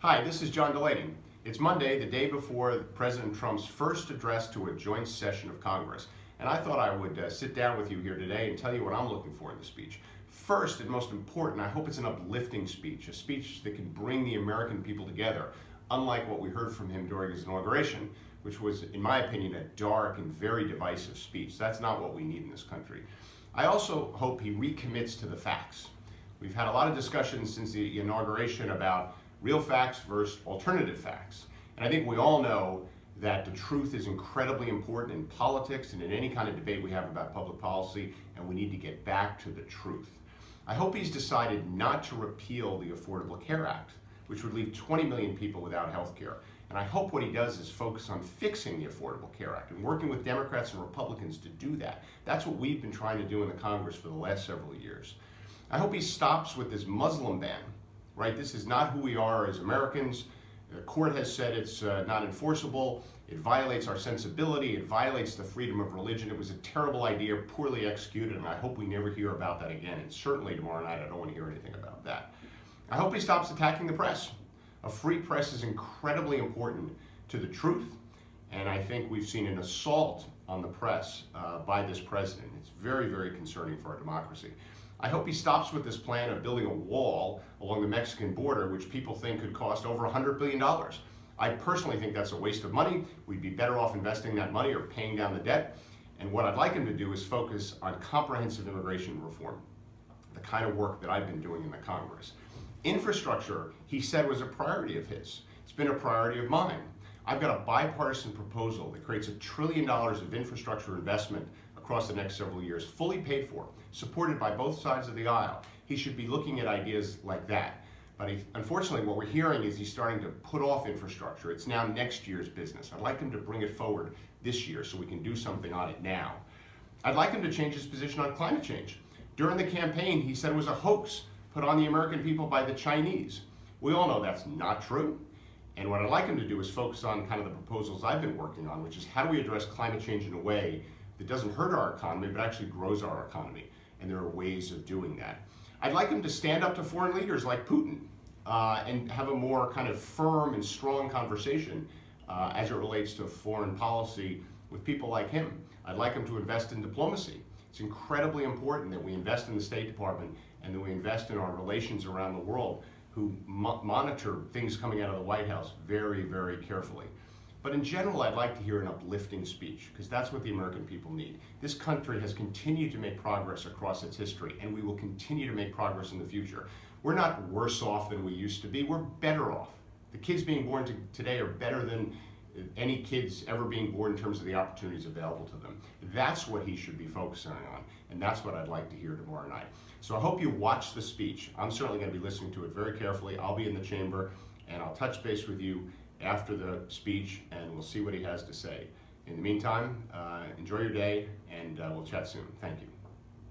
Hi, this is John Delaney. It's Monday, the day before President Trump's first address to a joint session of Congress. And I thought I would sit down with you here today and tell you what I'm looking for in the speech. First and most important, I hope it's an uplifting speech, a speech that can bring the American people together, unlike what we heard from him during his inauguration, which was, in my opinion, a dark and very divisive speech. That's not what we need in this country. I also hope he recommits to the facts. We've had a lot of discussions since the inauguration about real facts versus alternative facts. And I think we all know that the truth is incredibly important in politics and in any kind of debate we have about public policy, and we need to get back to the truth. I hope he's decided not to repeal the Affordable Care Act, which would leave 20 million people without health care. And I hope what he does is focus on fixing the Affordable Care Act and working with Democrats and Republicans to do that. That's what we've been trying to do in the Congress for the last several years. I hope he stops with this Muslim ban. Right? This is not who we are as Americans. The court has said it's not enforceable. It violates our sensibility. It violates the freedom of religion. It was a terrible idea, poorly executed, and I hope we never hear about that again. And certainly tomorrow night, I don't want to hear anything about that. I hope he stops attacking the press. A free press is incredibly important to the truth, and I think we've seen an assault on the press by this president. It's very, very concerning for our democracy. I hope he stops with this plan of building a wall along the Mexican border, which people think could cost over $100 billion. I personally think that's a waste of money. We'd be better off investing that money or paying down the debt. And what I'd like him to do is focus on comprehensive immigration reform, the kind of work that I've been doing in the Congress. Infrastructure, he said, was a priority of his. It's been a priority of mine. I've got a bipartisan proposal that creates $1 trillion of infrastructure investment across the next several years, fully paid for, supported by both sides of the aisle. He should be looking at ideas like that. But unfortunately, what we're hearing is he's starting to put off infrastructure. It's now next year's business. I'd like him to bring it forward this year so we can do something on it now. I'd like him to change his position on climate change. During the campaign, he said it was a hoax put on the American people by the Chinese. We all know that's not true. And what I'd like him to do is focus on kind of the proposals I've been working on, which is how do we address climate change in a way that doesn't hurt our economy, but actually grows our economy. And there are ways of doing that. I'd like him to stand up to foreign leaders like Putin and have a more kind of firm and strong conversation as it relates to foreign policy with people like him. I'd like him to invest in diplomacy. It's incredibly important that we invest in the State Department and that we invest in our relations around the world who monitor things coming out of the White House very, very carefully. But in general, I'd like to hear an uplifting speech, because that's what the American people need. This country has continued to make progress across its history, and we will continue to make progress in the future. We're not worse off than we used to be, we're better off. The kids being born today are better than any kids ever being born in terms of the opportunities available to them. That's what he should be focusing on, and that's what I'd like to hear tomorrow night. So I hope you watch the speech. I'm certainly going to be listening to it very carefully. I'll be in the chamber, and I'll touch base with you after the speech, and we'll see what he has to say. In the meantime, enjoy your day, and we'll chat soon. Thank you.